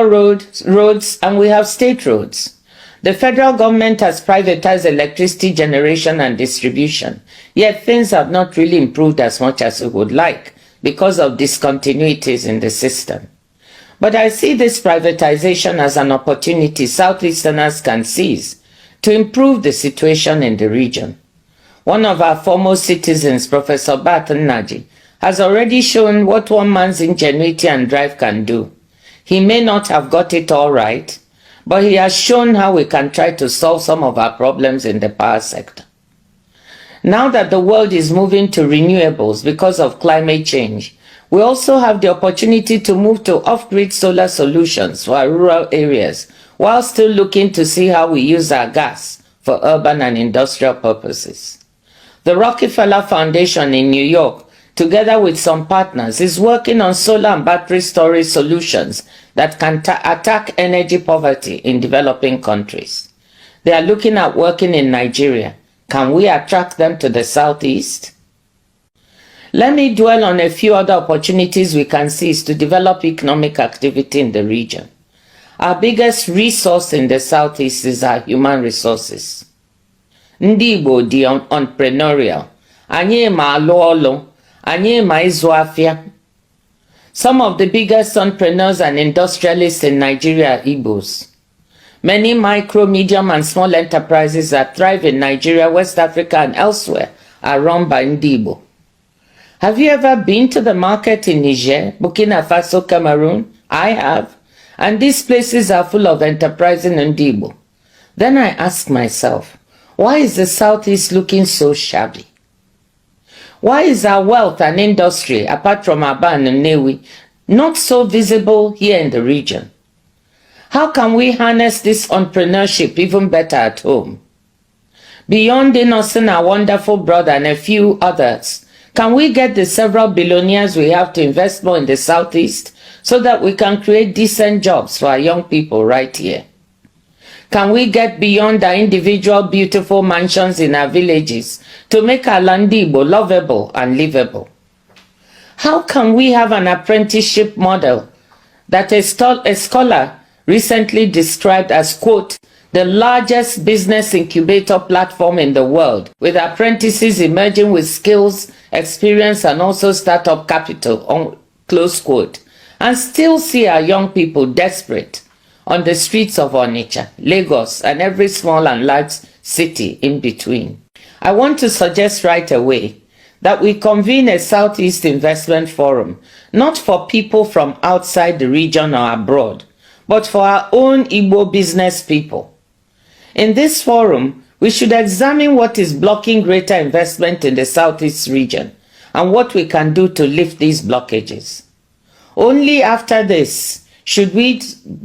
roads, and we have state roads. The federal government has privatized electricity generation and distribution, yet things have not really improved as much as we would like because of discontinuities in the system. But I see this privatization as an opportunity Southeasterners can seize to improve the situation in the region. One of our foremost citizens, Professor Naji, has already shown what one man's ingenuity and drive can do. He may not have got it all right, but he has shown how we can try to solve some of our problems in the power sector. Now that the world is moving to renewables because of climate change, we also have the opportunity to move to off-grid solar solutions for our rural areas, while still looking to see how we use our gas for urban and industrial purposes. The Rockefeller Foundation in New York, together with some partners, is working on solar and battery storage solutions that can attack energy poverty in developing countries. They are looking at working in Nigeria. Can we attract them to the Southeast? Let me dwell on a few other opportunities we can seize to develop economic activity in the region. Our biggest resource in the Southeast is our human resources. Ndị Igbo dị entrepreneurial. Anyị ma alụ ọlụ. Anyị ma ịzụ afịa. Some of the biggest entrepreneurs and industrialists in Nigeria are Igbos. Many micro, medium, and small enterprises that thrive in Nigeria, West Africa, and elsewhere are run by Ndị Igbo. Have you ever been to the market in Niger, Burkina Faso, Cameroon? I have. And these places are full of enterprising Ndị Igbo. Then I ask myself, why is the Southeast looking so shabby? Why is our wealth and industry, apart from Aba and Nnewi, not so visible here in the region? How can we harness this entrepreneurship even better at home? Beyond Innocent, our wonderful brother, and a few others, can we get the several billionaires we have to invest more in the Southeast so that we can create decent jobs for our young people right here? Can we get beyond our individual beautiful mansions in our villages to make our Ndị Igbo lovable and livable? How can we have an apprenticeship model that a scholar recently described as, quote, the largest business incubator platform in the world, with apprentices emerging with skills, experience, and also startup capital, close quote, and still see our young people desperate on the streets of Onitsha, Lagos, and every small and large city in between? I want to suggest right away that we convene a Southeast Investment Forum, not for people from outside the region or abroad, but for our own Igbo business people. In this forum, we should examine what is blocking greater investment in the Southeast region and what we can do to lift these blockages. Only after this should we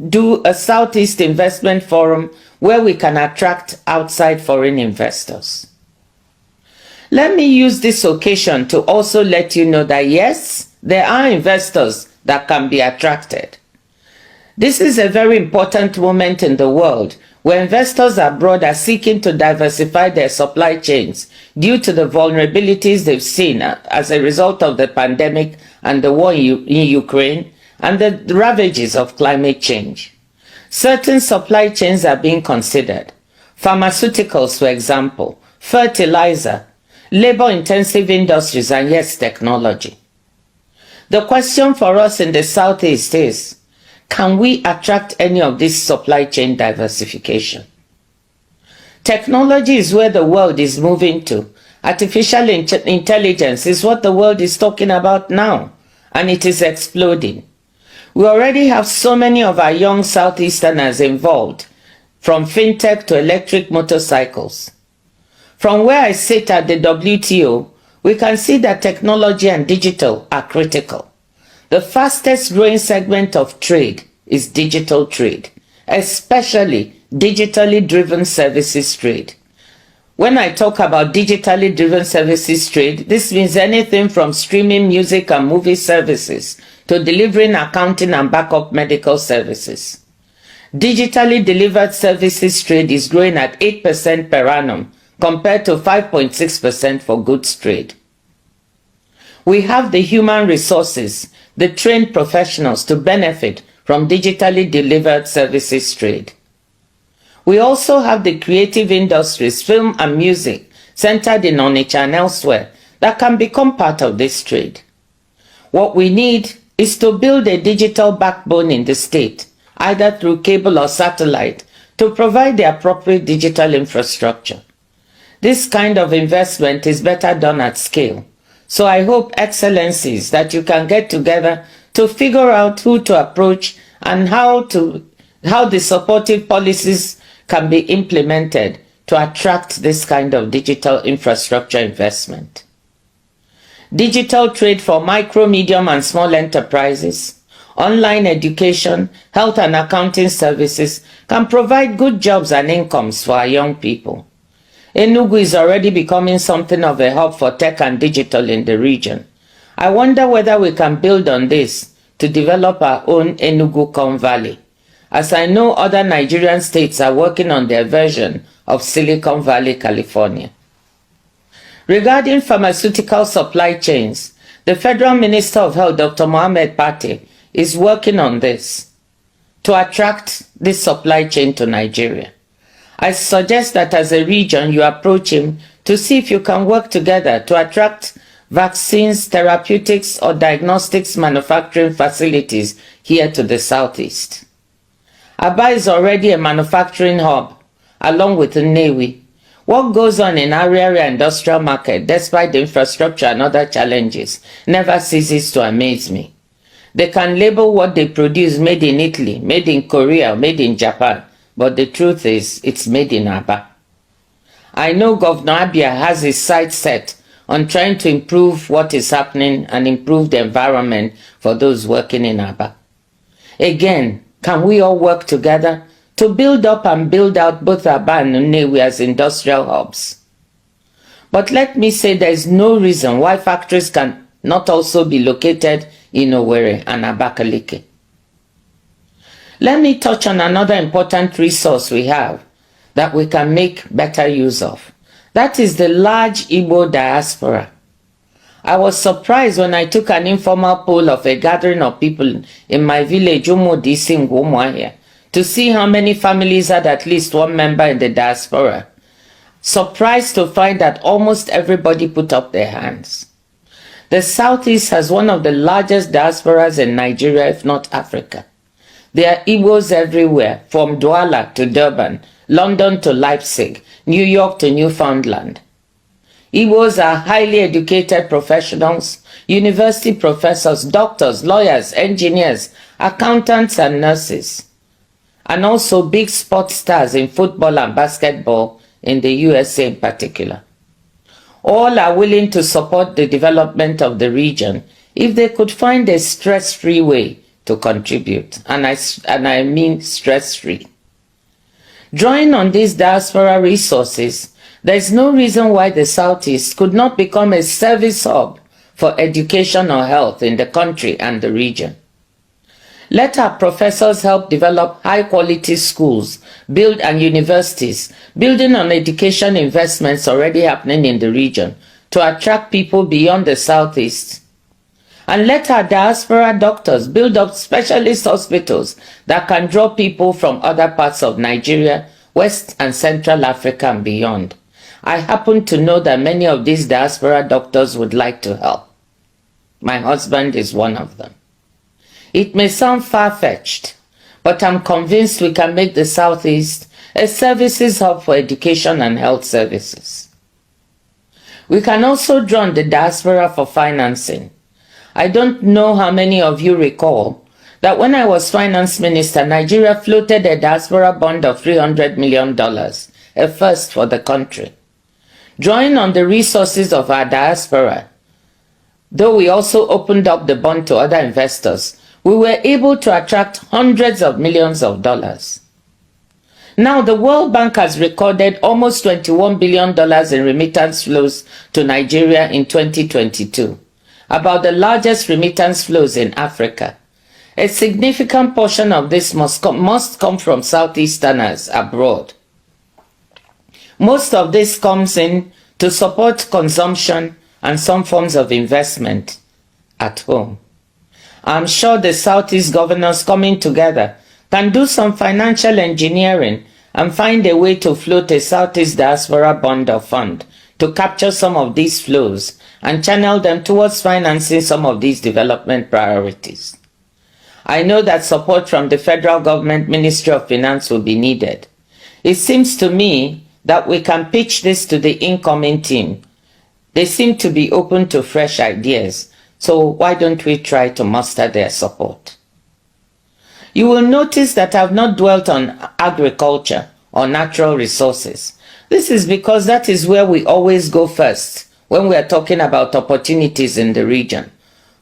do a Southeast Investment Forum where we can attract outside foreign investors. Let me use this occasion to also let you know that yes, there are investors that can be attracted. This is a very important moment in the world where investors abroad are seeking to diversify their supply chains due to the vulnerabilities they've seen as a result of the pandemic and the war in Ukraine and the ravages of climate change. Certain supply chains are being considered. Pharmaceuticals, for example, fertilizer, labor-intensive industries, and yes, technology. The question for us in the Southeast is, can we attract any of this supply chain diversification? Technology is where the world is moving to. Artificial intelligence is what the world is talking about now, and it is exploding. We already have so many of our young Southeasterners involved, from fintech to electric motorcycles. From where I sit at the WTO, we can see that technology and digital are critical. The fastest growing segment of trade is digital trade, especially digitally driven services trade. When I talk about digitally driven services trade, this means anything from streaming music and movie services to delivering accounting and backup medical services. Digitally delivered services trade is growing at 8% per annum compared to 5.6% for goods trade. We have the human resources, the trained professionals to benefit from digitally delivered services trade. We also have the creative industries, film and music, centered in Onitsha and elsewhere, that can become part of this trade. What we need is to build a digital backbone in the state, either through cable or satellite, to provide the appropriate digital infrastructure. This kind of investment is better done at scale. So I hope, Excellencies, that you can get together to figure out who to approach and how the supportive policies can be implemented to attract this kind of digital infrastructure investment. Digital trade for micro, medium and small enterprises, online education, health and accounting services can provide good jobs and incomes for our young people. Enugu is already becoming something of a hub for tech and digital in the region. I wonder whether we can build on this to develop our own Enugu Valley, as I know other Nigerian states are working on their version of Silicon Valley, California. Regarding pharmaceutical supply chains, the Federal Minister of Health, Dr. Mohammed Pate, is working on this to attract this supply chain to Nigeria. I suggest that as a region you approach him to see if you can work together to attract vaccines, therapeutics or diagnostics manufacturing facilities here to the southeast. Aba is already a manufacturing hub along with Nnewi. What goes on in Ariaria industrial market, despite the infrastructure and other challenges, never ceases to amaze me. They can label what they produce made in Italy, made in Korea, made in Japan, but the truth is, it's made in Aba. I know Governor Abia has his sights set on trying to improve what is happening and improve the environment for those working in Aba. Again, can we all work together to build up and build out both Aba and Nnewi as industrial hubs? But let me say there is no reason why factories can not also be located in Owerri and Abakaliki. Let me touch on another important resource we have that we can make better use of. That is the large Igbo diaspora. I was surprised when I took an informal poll of a gathering of people in my village, Umodisi, Ngwumwahia, to see how many families had at least one member in the diaspora. Surprised to find that almost everybody put up their hands. The Southeast has one of the largest diasporas in Nigeria, if not Africa. There are Igbos everywhere, from Douala to Durban, London to Leipzig, New York to Newfoundland. Igbos are highly educated professionals, university professors, doctors, lawyers, engineers, accountants and nurses, and also big sports stars in football and basketball in the USA in particular. All are willing to support the development of the region if they could find a stress-free way to contribute, and I mean stress-free. Drawing on these diaspora resources, there is no reason why the Southeast could not become a service hub for education or health in the country and the region. Let our professors help develop high-quality schools, and universities, building on education investments already happening in the region to attract people beyond the Southeast. And let our diaspora doctors build up specialist hospitals that can draw people from other parts of Nigeria, West and Central Africa and beyond. I happen to know that many of these diaspora doctors would like to help. My husband is one of them. It may sound far-fetched, but I'm convinced we can make the Southeast a services hub for education and health services. We can also draw on the diaspora for financing. I don't know how many of you recall that when I was finance minister, Nigeria floated a diaspora bond of $300 million, a first for the country. Drawing on the resources of our diaspora, though we also opened up the bond to other investors, we were able to attract hundreds of millions of dollars. Now, the World Bank has recorded almost $21 billion in remittance flows to Nigeria in 2022. About the largest remittance flows in Africa. A significant portion of this must come from Southeasterners abroad. Most of this comes in to support consumption and some forms of investment at home. I'm sure the Southeast governors coming together can do some financial engineering and find a way to float a Southeast diaspora bond or fund to capture some of these flows and channel them towards financing some of these development priorities. I know that support from the federal government Ministry of Finance will be needed. It seems to me that we can pitch this to the incoming team. They seem to be open to fresh ideas, so why don't we try to muster their support? You will notice that I've not dwelt on agriculture or natural resources. This is because that is where we always go first when we are talking about opportunities in the region,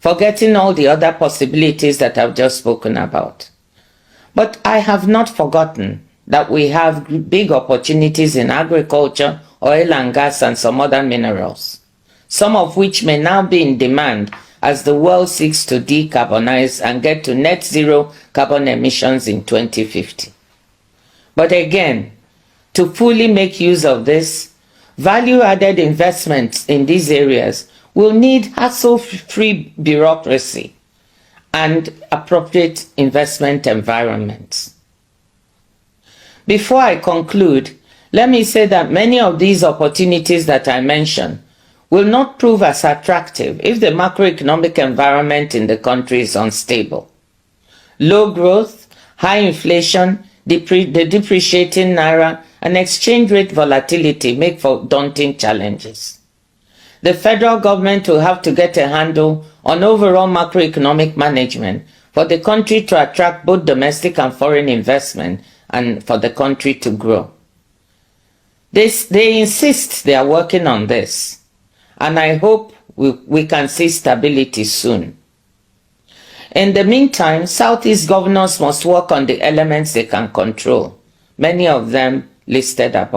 forgetting all the other possibilities that I've just spoken about. But I have not forgotten that we have big opportunities in agriculture, oil and gas, and some other minerals, some of which may now be in demand as the world seeks to decarbonize and get to net zero carbon emissions in 2050. But again, to fully make use of this, value-added investments in these areas will need hassle-free bureaucracy and appropriate investment environments. Before I conclude, let me say that many of these opportunities that I mentioned will not prove as attractive if the macroeconomic environment in the country is unstable. Low growth, high inflation, the depreciating naira, and exchange rate volatility make for daunting challenges. The federal government will have to get a handle on overall macroeconomic management for the country to attract both domestic and foreign investment and for the country to grow. They insist they are working on this, and I hope we can see stability soon. In the meantime, Southeast governors must work on the elements they can control, many of them listed above.